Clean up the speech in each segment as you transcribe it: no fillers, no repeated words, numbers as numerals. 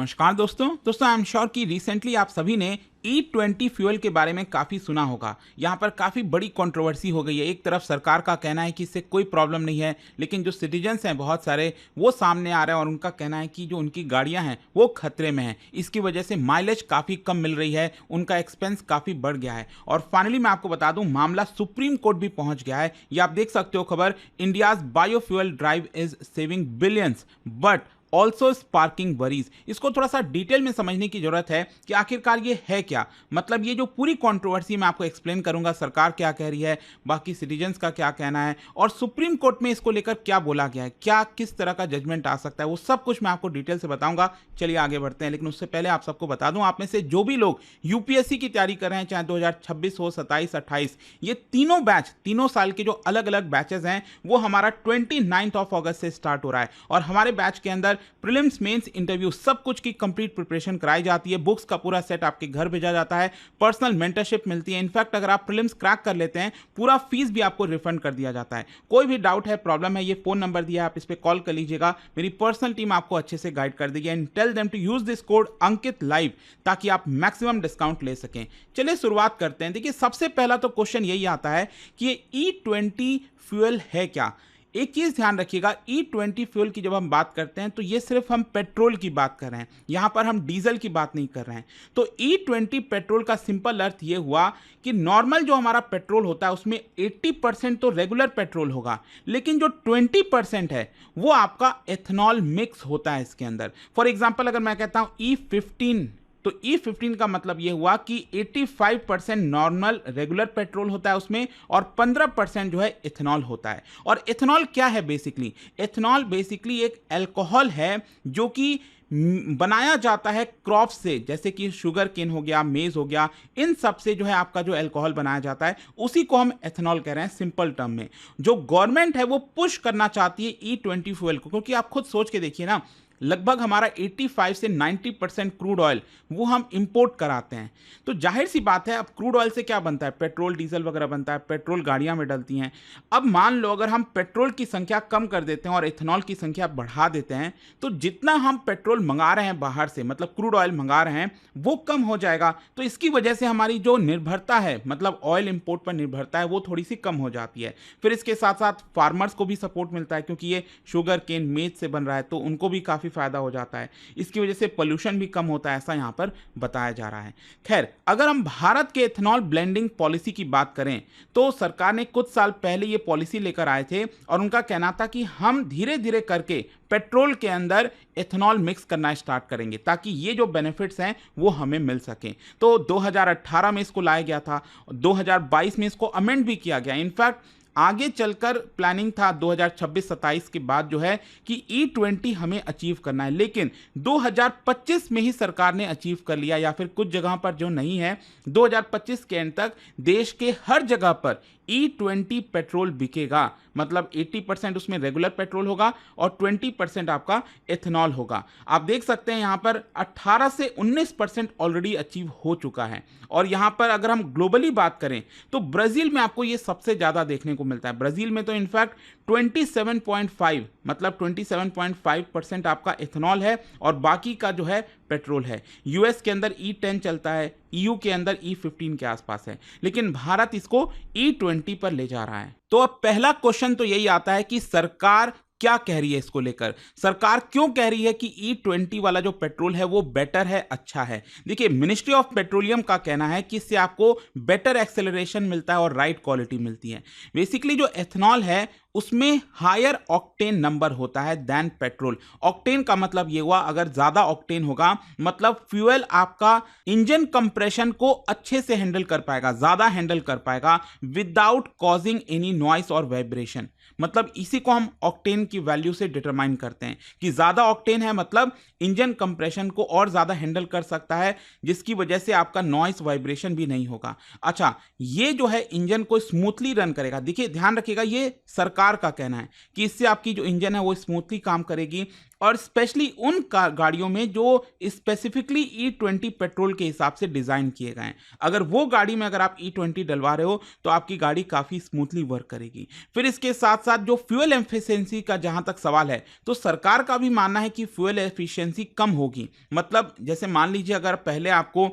नमस्कार दोस्तों I am sure कि रिसेंटली आप सभी ने E20 फ्यूल के बारे में काफ़ी सुना होगा। यहाँ पर काफ़ी बड़ी कंट्रोवर्सी हो गई है। एक तरफ सरकार का कहना है कि इससे कोई प्रॉब्लम नहीं है, लेकिन जो सिटीजन्स हैं बहुत सारे वो सामने आ रहे हैं और उनका कहना है कि जो उनकी गाड़ियाँ हैं वो खतरे में हैं। इसकी वजह से माइलेज काफ़ी कम मिल रही है, उनका एक्सपेंस काफ़ी बढ़ गया है। और फाइनली मैं आपको बता दूँ, मामला सुप्रीम कोर्ट भी पहुँच गया है। ये आप देख सकते हो खबर, India's biofuel drive is saving billions but also sparking worries. इसको थोड़ा सा डिटेल में समझने की जरूरत है कि आखिरकार ये है क्या। मतलब ये जो पूरी कंट्रोवर्सी मैं आपको एक्सप्लेन करूंगा, सरकार क्या कह रही है, बाकी सिटीजन्स का क्या कहना है और सुप्रीम कोर्ट में इसको लेकर क्या बोला गया है, क्या किस तरह का जजमेंट आ सकता है, वो सब कुछ मैं आपको डिटेल से बताऊंगा। चलिए आगे बढ़ते हैं, लेकिन उससे पहले आप सबको बता दूं, आप में से जो भी लोग यूपीएससी की तैयारी कर रहे हैं, चाहे 2026 हो, 27, 28, ये तीनों बैच, तीनों साल के जो अलग अलग बैचेस हैं वो हमारा 29 अगस्त से स्टार्ट हो रहा है। और हमारे बैच के अंदर प्रीलिम्स, मेंस, इंटरव्यू सब कुछ की कंप्लीट प्रिपरेशन कराई जाती है। बुक्स का पूरा सेट आपके घर भेजा जाता है, पर्सनल मेंटरशिप मिलती है। इनफैक्ट अगर आप प्रीलिम्स क्रैक कर लेते हैं, पूरा फीस भी आपको रिफंड कर दिया जाता है। कोई भी डाउट है, प्रॉब्लम है, ये फोन नंबर दिया है, आप इस पर कॉल कर लीजिएगा। मेरी पर्सनल टीम आपको अच्छे से गाइड कर देगी। And tell them to use this code Ankit live ताकि आप मैक्सिमम डिस्काउंट ले सकें। चलिए शुरुआत करते हैं। देखिए, सबसे पहला तो क्वेश्चन यही आता है कि ये E20 फ्यूल है क्या। एक चीज ध्यान रखिएगा, E20 फ्यूल की जब हम बात करते हैं तो ये सिर्फ हम पेट्रोल की बात कर रहे हैं, यहां पर हम डीजल की बात नहीं कर रहे हैं। तो E20 पेट्रोल का सिंपल अर्थ ये हुआ कि नॉर्मल जो हमारा पेट्रोल होता है उसमें 80% तो रेगुलर पेट्रोल होगा, लेकिन जो 20% है वो आपका एथेनॉल मिक्स होता है इसके अंदर। फॉर एग्जाम्पल अगर मैं कहता हूं E15, तो E15 का मतलब यह हुआ कि 85% नॉर्मल रेगुलर पेट्रोल होता है उसमें और 15% जो है इथेनॉल होता है। और इथेनॉल क्या है बेसिकली? इथेनॉल बेसिकली एक अल्कोहल है जो कि बनाया जाता है क्रॉप से, जैसे कि शुगर केन हो गया, मेज हो गया, इन सब से जो है आपका जो अल्कोहल बनाया जाता है उसी को हम एथेनॉल कह रहे हैं सिंपल टर्म में। जो गवर्नमेंट है वो पुश करना चाहती है E20 फ्यूल को, क्योंकि आप खुद सोच के देखिए ना, लगभग हमारा 85 से 90% क्रूड ऑयल वो हम इंपोर्ट कराते हैं। तो जाहिर सी बात है, अब क्रूड ऑयल से क्या बनता है, पेट्रोल, डीजल वगैरह बनता है, पेट्रोल गाड़ियां में डलती हैं। अब मान लो अगर हम पेट्रोल की संख्या कम कर देते हैं और इथेनॉल की संख्या बढ़ा देते हैं, तो जितना हम पेट्रोल मंगा रहे हैं बाहर से, मतलब क्रूड ऑयल मंगा रहे हैं, वो कम हो जाएगा। तो इसकी वजह से हमारी जो निर्भरता है, मतलब ऑयल इंपोर्ट पर निर्भरता है, वो थोड़ी सी कम हो जाती है। फिर इसके साथ साथ फार्मर्स को भी सपोर्ट मिलता है, क्योंकि ये शुगर केन, मेज से बन रहा है, तो उनको भी काफी फायदा हो जाता है। इसकी वजह से पोल्यूशन भी कम होता है, ऐसा यहां पर बताया जा रहा है। खैर, अगर हम भारत के एथेनॉल ब्लेंडिंग पॉलिसी की बात करें तो सरकार ने कुछ साल पहले ये पॉलिसी लेकर आए थे और उनका कहना था कि हम धीरे धीरे करके पेट्रोल के अंदर एथेनॉल मिक्स करना स्टार्ट करेंगे ताकि ये जो बेनिफिट्स हैं वो हमें मिल सकें। तो 2018 में इसको लाया गया था, 2022 में इसको अमेंड भी किया गया। इनफैक्ट आगे चलकर प्लानिंग था 2026-27 के बाद जो है कि E20 हमें अचीव करना है, लेकिन 2025 में ही सरकार ने अचीव कर लिया, या फिर कुछ जगह पर जो नहीं है, 2025 के एंड तक देश के हर जगह पर E20 पेट्रोल बिकेगा। मतलब 80% उसमें रेगुलर पेट्रोल होगा और 20% आपका एथेनॉल होगा। आप देख सकते हैं यहां पर 18 से 19% ऑलरेडी अचीव हो चुका है। और यहां पर अगर हम ग्लोबली बात करें तो ब्राजील में आपको यह सबसे ज्यादा देखने को मिलता है। ब्राजील में तो इनफैक्ट 27.5, मतलब 27.5% आपका एथेनॉल है और बाकी का जो है पेट्रोल है। यूएस के अंदर E10 चलता है, ईयू के अंदर E15 के आसपास है, लेकिन भारत इसको E20 पर ले जा रहा है। तो अब पहला क्वेश्चन तो यही आता है कि सरकार क्या कह रही है इसको लेकर। सरकार क्यों कह रही है कि E20 वाला जो पेट्रोल है वो बेटर है, अच्छा है? देखिए, मिनिस्ट्री ऑफ पेट्रोलियम का कहना है कि इससे आपको बेटर एक्सेलरेशन मिलता है और राइट क्वालिटी मिलती है। बेसिकली जो एथेनॉल है उसमें हायर ऑक्टेन नंबर होता है देन पेट्रोल। ऑक्टेन का मतलब ये हुआ, अगर ज्यादा ऑक्टेन होगा मतलब फ्यूल आपका इंजन कंप्रेशन को अच्छे से हैंडल कर पाएगा, ज्यादा हैंडल कर पाएगा विदाउट कॉजिंग एनी नॉइस और वाइब्रेशन। मतलब इसी को हम ऑक्टेन की वैल्यू से डिटरमाइन करते हैं कि ज्यादा ऑक्टेन है मतलब इंजन कंप्रेशन को और ज्यादा हैंडल कर सकता है, जिसकी वजह से आपका नॉइस वाइब्रेशन भी नहीं होगा। अच्छा, ये जो है इंजन को स्मूथली रन करेगा। देखिए, ध्यान रखिएगा, ये सरकार सरकार का कहना है कि इससे आपकी जो इंजन है वो स्मूथली काम करेगी, और स्पेशली उन गाड़ियों में जो स्पेसिफिकली E20 पेट्रोल के हिसाब से डिज़ाइन किए गए हैं। अगर वो गाड़ी में अगर आप E20 डलवा रहे हो तो आपकी गाड़ी काफ़ी स्मूथली वर्क करेगी। फिर इसके साथ साथ जो फ्यूल एफिशिएंसी का जहाँ तक सवाल है, तो सरकार का भी मानना है कि फ्यूल एफिशिएंसी कम होगी। मतलब जैसे मान लीजिए अगर पहले आपको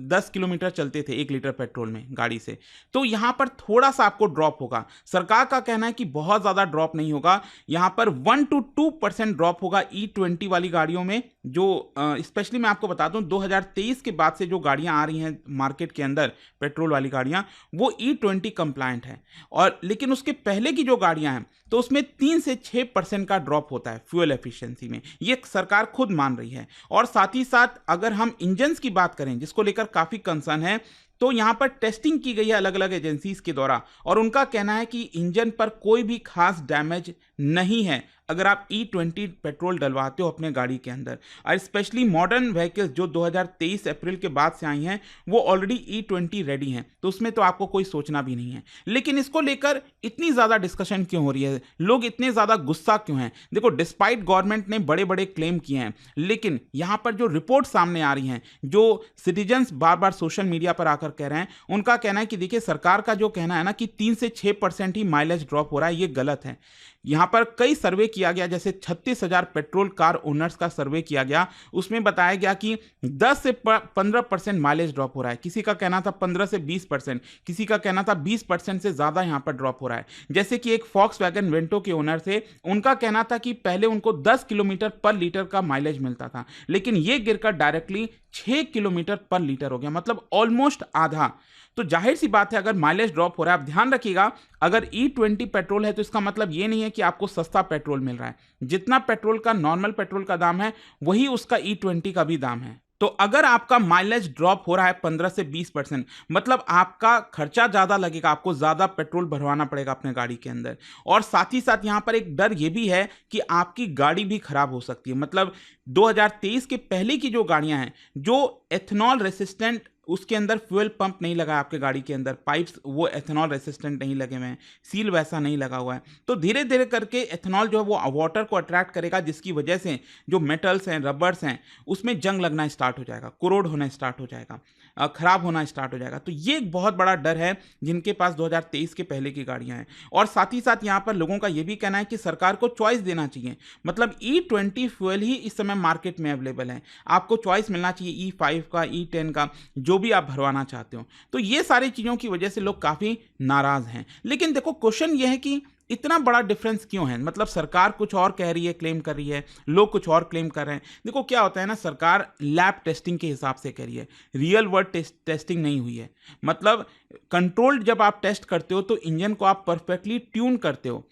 10 किलोमीटर चलते थे 1 लीटर पेट्रोल में गाड़ी से, तो यहाँ पर थोड़ा सा आपको ड्रॉप होगा। सरकार का कहना है कि बहुत ज़्यादा ड्रॉप नहीं होगा, यहाँ पर 1 to 2% ड्रॉप होगा E20 वाली गाड़ियों में। जो स्पेशली मैं आपको बता दूं 2023 के बाद से जो गाड़ियां आ रही हैं मार्केट के अंदर पेट्रोल वाली गाड़ियां, वो E20 कंप्लायंट है। और लेकिन उसके पहले की जो गाड़ियां हैं तो उसमें 3 से 6% का ड्रॉप होता है फ्यूल एफिशिएंसी में, ये सरकार खुद मान रही है। और साथ ही साथ अगर हम इंजन्स की बात करें जिसको लेकर काफ़ी कंसर्न है, तो यहाँ पर टेस्टिंग की गई है अलग अलग एजेंसीज के द्वारा, और उनका कहना है कि इंजन पर कोई भी खास डैमेज नहीं है अगर आप E20 पेट्रोल डलवाते हो अपने गाड़ी के अंदर। और स्पेशली मॉडर्न व्हीकल्स जो 2023 अप्रैल के बाद से आई हैं वो ऑलरेडी E20 रेडी हैं, तो उसमें तो आपको कोई सोचना भी नहीं है। लेकिन इसको लेकर इतनी ज़्यादा डिस्कशन क्यों हो रही है, लोग इतने ज़्यादा गुस्सा क्यों हैं? देखो, डिस्पाइट गवर्नमेंट ने बड़े बड़े क्लेम किए हैं, लेकिन यहाँ पर जो रिपोर्ट सामने आ रही हैं, जो सिटीजन्स बार बार सोशल मीडिया पर आकर कह रहे हैं, उनका कहना है कि देखिए सरकार का जो कहना है ना कि 3 से 6% ही माइलेज ड्रॉप हो रहा है, ये गलत है। यहाँ पर कई सर्वे किया गया, जैसे 36,000 पेट्रोल कार ओनर्स का सर्वे किया गया, उसमें बताया गया कि 10 से 15% माइलेज ड्रॉप हो रहा है। किसी का कहना था 15 से 20%, किसी का कहना था 20% से ज़्यादा यहाँ पर ड्रॉप हो रहा है। जैसे कि एक फॉक्सवैगन वेंटो के ओनर थे, उनका कहना था कि पहले उनको 10 किलोमीटर पर लीटर का माइलेज मिलता था, लेकिन ये गिरकर डायरेक्टली 6 किलोमीटर पर लीटर हो गया, मतलब ऑलमोस्ट आधा। तो जाहिर सी बात है अगर माइलेज ड्रॉप हो रहा है, आप ध्यान रखिएगा, अगर E20 पेट्रोल है तो इसका मतलब ये नहीं है कि आपको सस्ता पेट्रोल मिल रहा है। जितना पेट्रोल का नॉर्मल पेट्रोल का दाम है वही उसका E20 का भी दाम है। तो अगर आपका माइलेज ड्रॉप हो रहा है 15 से 20%, मतलब आपका खर्चा ज़्यादा लगेगा, आपको ज़्यादा पेट्रोल भरवाना पड़ेगा अपने गाड़ी के अंदर। और साथ ही साथ यहाँ पर एक डर ये भी है कि आपकी गाड़ी भी खराब हो सकती है। मतलब 2023 के पहले की जो गाड़ियाँ हैं, जो एथनॉल रेसिस्टेंट, उसके अंदर फ्यूल पंप नहीं लगा है आपके गाड़ी के अंदर, पाइप्स वो एथनॉल रेसिस्टेंट नहीं लगे हुए हैं, सील वैसा नहीं लगा हुआ है, तो धीरे धीरे करके एथनॉल जो है वो वाटर को अट्रैक्ट करेगा, जिसकी वजह से जो मेटल्स हैं, रबर्स हैं, उसमें जंग लगना स्टार्ट हो जाएगा, कोरोड होना स्टार्ट हो जाएगा, खराब होना स्टार्ट हो जाएगा। तो ये एक बहुत बड़ा डर है जिनके पास 2023 के पहले की गाड़ियां हैं। और साथ ही साथ यहाँ पर लोगों का ये भी कहना है कि सरकार को चॉइस देना चाहिए, मतलब E20 फ्यूल ही इस समय मार्केट में अवेलेबल है, आपको चॉइस मिलना चाहिए E5 का, E10 का, जो भी आप भरवाना चाहते हो। तो ये सारी चीज़ों की वजह से लोग काफ़ी नाराज़ हैं। लेकिन देखो, क्वेश्चन ये है कि इतना बड़ा डिफरेंस क्यों है? मतलब सरकार कुछ और कह रही है, क्लेम कर रही है, लोग कुछ और क्लेम कर रहे हैं। देखो क्या होता है ना, सरकार लैब टेस्टिंग के हिसाब से कह रही है, रियल वर्ल्ड टेस्टिंग नहीं हुई है। मतलब कंट्रोल्ड जब आप टेस्ट करते हो तो इंजन को आप परफेक्टली ट्यून करते हो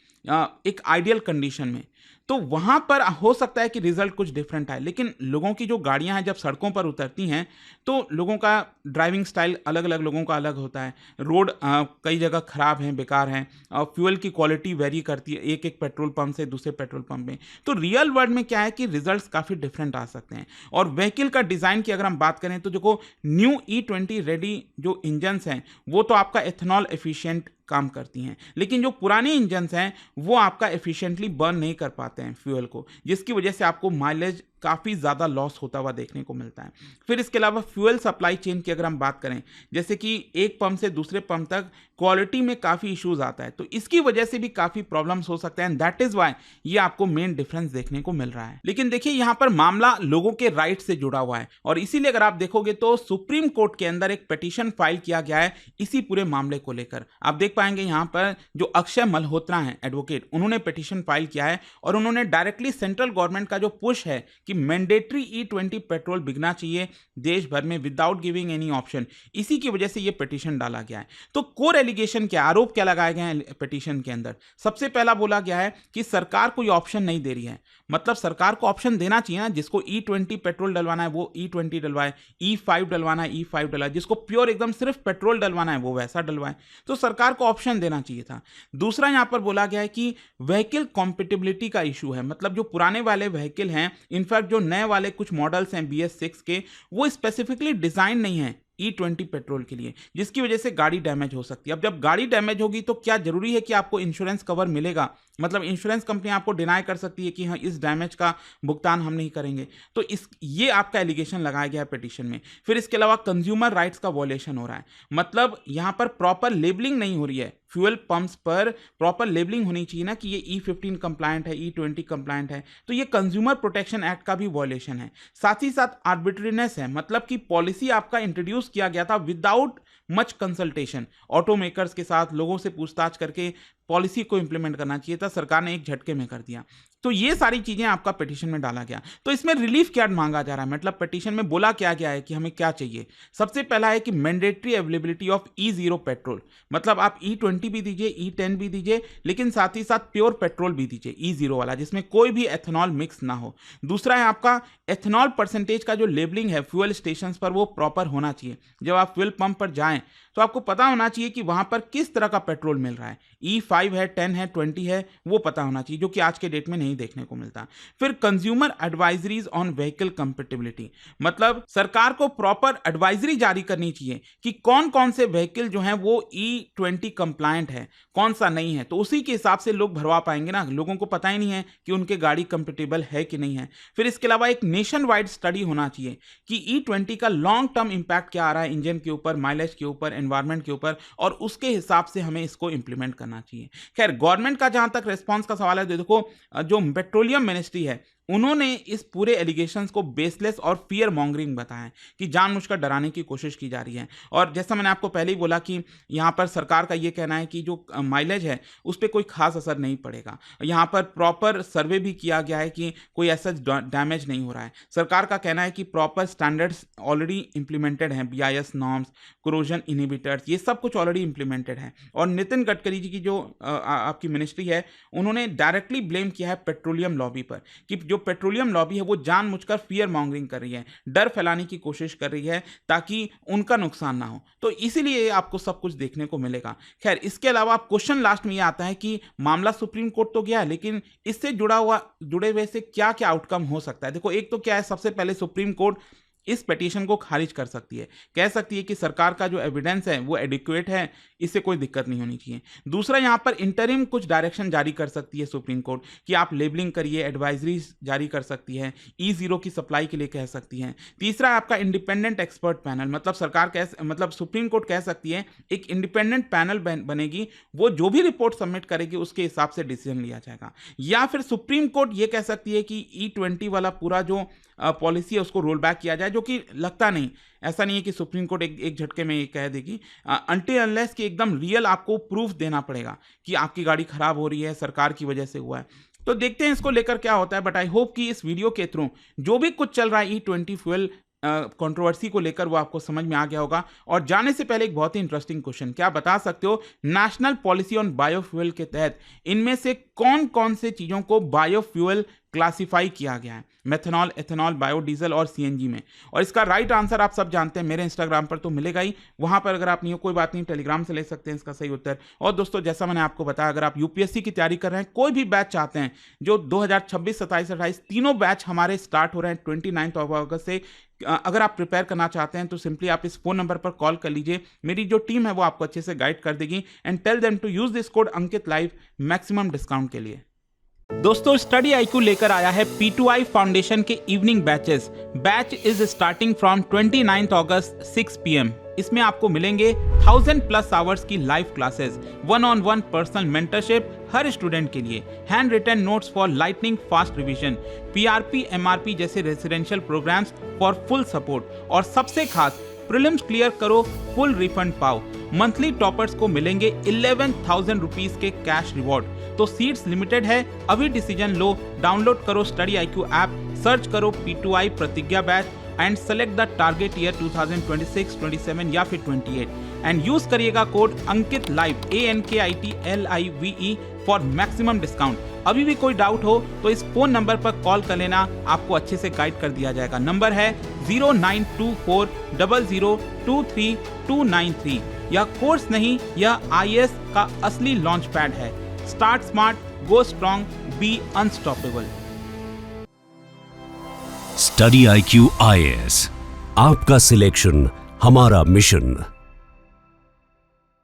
एक आइडियल कंडीशन में, तो वहाँ पर हो सकता है कि रिजल्ट कुछ डिफरेंट आए। लेकिन लोगों की जो गाड़ियाँ हैं जब सड़कों पर उतरती हैं तो लोगों का ड्राइविंग स्टाइल अलग अलग लोगों का अलग होता है, रोड कई जगह ख़राब हैं, बेकार हैं, और फ्यूल की क्वालिटी वेरी करती है एक एक पेट्रोल पंप से दूसरे पेट्रोल पंप में। तो रियल वर्ल्ड में क्या है कि रिजल्ट्स काफ़ी डिफरेंट आ सकते हैं। और व्हीकल का डिज़ाइन की अगर हम बात करें तो देखो, न्यू E20 रेडी जो इंजन्स हैं वो तो आपका एथनॉल एफिशिएंट काम करती हैं, लेकिन जो पुराने इंजन्स हैं वो आपका एफिशिएंटली बर्न नहीं कर पाते हैं फ्यूल को, जिसकी वजह से आपको माइलेज काफ़ी ज़्यादा लॉस होता हुआ देखने को मिलता है। फिर इसके अलावा फ्यूल सप्लाई चेन की अगर हम बात करें, जैसे कि एक पंप से दूसरे पंप तक क्वालिटी में काफ़ी इश्यूज आता है, तो इसकी वजह से भी काफ़ी प्रॉब्लम्स हो सकते हैं। दैट इज़ वाई ये आपको मेन डिफरेंस देखने को मिल रहा है। लेकिन देखिए, यहाँ पर मामला लोगों के राइट से जुड़ा हुआ है, और इसीलिए अगर आप देखोगे तो सुप्रीम कोर्ट के अंदर एक पिटीशन फाइल किया गया है इसी पूरे मामले को लेकर। आप देख पाएंगे यहाँ पर जो अक्षय मल्होत्रा हैं एडवोकेट, उन्होंने पिटीशन फाइल किया है, और उन्होंने डायरेक्टली सेंट्रल गवर्नमेंट का जो पुश है कि मैंडेटरी E20 पेट्रोल बिकना चाहिए देश भर में विदाउट गिविंग एनी ऑप्शन, इसी की वजह से ये पिटीशन डाला गया है। तो कोर एलिगेशन क्या, आरोप क्या लगाए गए हैं पिटीशन के अंदर? सबसे पहला बोला गया है कि सरकार कोई ऑप्शन नहीं दे रही है। मतलब सरकार को ऑप्शन देना चाहिए ना, जिसको E20 पेट्रोल डलवाना है वो E20 डलवाए, E5 डलवाना है E5 डलवाए, जिसको प्योर एकदम सिर्फ पेट्रोल डलवाना है वो वैसा डलवाए। तो सरकार को ऑप्शन देना चाहिए था। दूसरा यहाँ पर बोला गया है कि व्हीकल कॉम्पेटिबिलिटी का इशू है, मतलब जो पुराने वाले व्हीकल हैं, इनफैक्ट जो नए वाले कुछ मॉडल्स हैं BS6 के, वो स्पेसिफिकली डिजाइन नहीं है E20 पेट्रोल के लिए, जिसकी वजह से गाड़ी डैमेज हो सकती है। अब जब गाड़ी डैमेज होगी तो क्या जरूरी है कि आपको इंश्योरेंस कवर मिलेगा? मतलब इंश्योरेंस कंपनी आपको डिनाई कर सकती है कि हाँ, इस डैमेज का भुगतान हम नहीं करेंगे। तो ये आपका एलिगेशन लगाया गया है पिटीशन में। फिर इसके अलावा कंज्यूमर राइट्स का वॉयलेशन हो रहा है, मतलब यहां पर प्रॉपर लेबलिंग नहीं हो रही है। फ्यूल पंप्स पर प्रॉपर लेबलिंग होनी चाहिए ना कि ये E15 कंप्लायंट है, E20 कंप्लायंट है। तो ये कंज्यूमर प्रोटेक्शन एक्ट का भी वॉयलेशन है। साथ ही साथ आर्बिट्रीनेस है, मतलब कि पॉलिसी आपका इंट्रोड्यूस किया गया था without much consultation. Auto makers के साथ लोगों से पूछताछ करके पॉलिसी को इंप्लीमेंट करना चाहिए था, सरकार ने एक झटके में कर दिया। तो ये सारी चीजें आपका पिटीशन में डाला गया। तो इसमें रिलीफ क्या मांगा जा रहा है, मतलब पिटीशन में बोला क्या गया है कि हमें क्या चाहिए। सबसे पहला है कि mandatory availability of E0 petrol, मतलब आप E20 भी दीजिए, E10 भी दीजिए, लेकिन साथ ही साथ प्योर पेट्रोल भी दीजिए E0 वाला, जिसमें कोई भी एथेनॉल मिक्स ना हो। दूसरा है आपका एथेनॉल परसेंटेज का जो लेबलिंग है फ्यूल स्टेशन पर वो प्रॉपर होना चाहिए। जब आप फ्यूल पंप पर जाएं तो आपको पता होना चाहिए कि वहां पर किस तरह का पेट्रोल मिल रहा है, E5 है, 10 है, 20 है, वो पता होना चाहिए, जो कि आज के डेट में नहीं देखने को मिलता। फिर consumer advisories on vehicle compatibility, मतलब सरकार को प्रॉपर एडवाइजरी जारी करनी चाहिए कि कौन कौन से व्हीकल जो हैं वो E20 कंप्लायंट है, कौन सा नहीं है। तो उसी के हिसाब से लोग भरवा पाएंगे ना, लोगों को पता ही नहीं है कि उनके गाड़ी कंपैटिबल है कि नहीं है। फिर इसके अलावा एक नेशन वाइड स्टडी होना चाहिए कि E20 का लॉन्ग टर्म इंपैक्ट क्या आ रहा है इंजन के ऊपर, माइलेज के ऊपर, एनवायरमेंट के ऊपर, और उसके हिसाब से हमें इसको इंप्लीमेंट करना चाहिए। खैर, गवर्नमेंट का जहां तक रिस्पांस का सवाल है, देखो जो पेट्रोलियम मिनिस्ट्री है उन्होंने इस पूरे एलिगेशंस को बेसलेस और फियर मॉन्गरिंग बताया है कि जानबूझकर डराने की कोशिश की जा रही है। और जैसा मैंने आपको पहले ही बोला कि यहाँ पर सरकार का ये कहना है कि जो माइलेज है उस पर कोई खास असर नहीं पड़ेगा। यहाँ पर प्रॉपर सर्वे भी किया गया है कि कोई ऐसा डैमेज नहीं हो रहा है। सरकार का कहना है कि प्रॉपर स्टैंडर्ड्स ऑलरेडी इंप्लीमेंटेड हैं, BIS नॉर्म्स, कोरोजन इनहिबिटर्स, ये सब कुछ ऑलरेडी इंप्लीमेंटेड है। और नितिन गडकरी जी की जो आपकी मिनिस्ट्री है, उन्होंने डायरेक्टली ब्लेम किया है पेट्रोलियम लॉबी पर कि जो पेट्रोलियम लॉबी है वो जानबूझकर फियर मॉन्गरिंग कर रही है, डर फैलाने की कोशिश कर रही है ताकि उनका नुकसान ना हो। तो इसीलिए आपको सब कुछ देखने को मिलेगा। खैर, इसके अलावा क्वेश्चन लास्ट में ये आता है कि मामला सुप्रीम कोर्ट तो गया, लेकिन इससे जुड़े हुए से क्या क्या आउटकम हो सकता है। देखो, एक तो क्या है, सबसे पहले सुप्रीम कोर्ट इस पिटीशन को खारिज कर सकती है, कह सकती है कि सरकार का जो एविडेंस है वो एडिक्वेट है, इससे कोई दिक्कत नहीं होनी चाहिए। दूसरा, यहां पर इंटरिम कुछ डायरेक्शन जारी कर सकती है सुप्रीम कोर्ट कि आप लेबलिंग करिए, एडवाइजरी जारी कर सकती है, E0 की सप्लाई के लिए कह सकती है। तीसरा, आपका इंडिपेंडेंट एक्सपर्ट पैनल, मतलब सुप्रीम कोर्ट कह सकती है एक इंडिपेंडेंट पैनल बनेगी, वो जो भी रिपोर्ट सबमिट करेगी उसके हिसाब से डिसीजन लिया जाएगा। या फिर सुप्रीम कोर्ट ये कह सकती है कि E20 वाला पूरा जो पॉलिसी है उसको रोल बैक किया जाए, जो कि लगता नहीं, ऐसा नहीं है कि सुप्रीम कोर्ट एक झटके में ये कह देगी, अनटिल अनलेस कि एकदम रियल आपको प्रूफ देना पड़ेगा कि आपकी गाड़ी खराब हो रही है, सरकार की वजह से हुआ है। तो देखते हैं इसको लेकर क्या होता है। बट आई होप कि इस वीडियो के थ्रू जो भी कुछ चल रहा है E20 फ्यूल कंट्रोवर्सी को लेकर वो आपको समझ में आ गया होगा। और जाने से पहले एक बहुत ही इंटरेस्टिंग क्वेश्चन, क्या बता सकते हो नेशनल पॉलिसी ऑन बायोफ्यूल के तहत इनमें से कौन कौन से चीजों को बायोफ्यूल क्लासिफाई किया गया है, मेथनॉल, एथेनॉल, बायोडीजल और CNG में? और इसका राइट आंसर आप सब जानते हैं, मेरे इंस्टाग्राम पर तो मिलेगा ही, वहां पर अगर आप नहीं हो कोई बात नहीं, टेलीग्राम से ले सकते हैं इसका सही उत्तर। और दोस्तों, जैसा मैंने आपको बताया, अगर आप UPSC की तैयारी कर रहे हैं, कोई भी बैच चाहते हैं, जो 2026, 27, 28 तीनों बैच हमारे स्टार्ट हो रहे हैं 29 अगस्त से, अगर आप प्रिपेयर करना चाहते हैं तो सिंपली आप इस फोन नंबर पर कॉल कर लीजिए। मेरी जो टीम है वो आपको अच्छे से गाइड कर देगी। And tell them to use this code Ankit live maximum discount के लिए। दोस्तों, स्टडी IQ लेकर आया है P2I फाउंडेशन के evening batches. Batch is starting from 29 August 6 PM। इसमें आपको मिलेंगे 1000+ आवर्स की live classes, 1-on-1 personal mentorship हर स्टूडेंट के लिए, handwritten notes for lightning fast revision, PRP MRP जैसे residential programmes for full support, और सबसे खास प्रीलिम्स क्लियर करो फुल रिफंड पाओ। मंथली टॉपर्स को मिलेंगे 11,000 रुपीज के कैश रिवॉर्ड। तो सीट्स लिमिटेड है, अभी डिसीजन लो। डाउनलोड करो स्टडी IQ ऐप, सर्च करो P2I प्रतिज्ञा batch and select the target year 2026, 27 या फिर 28 एंड यूज करिएगा code Ankit live ANKITLIVE for maximum discount. अभी भी कोई डाउट हो तो इस फोन नंबर पर कॉल कर लेना, आपको अच्छे से गाइड कर दिया जाएगा। नंबर है 092400232393। यह कोर्स नहीं, यह IAS का असली लॉन्च पैड है। Start smart, go strong, be unstoppable. Study IQ IAS, आपका सिलेक्शन हमारा मिशन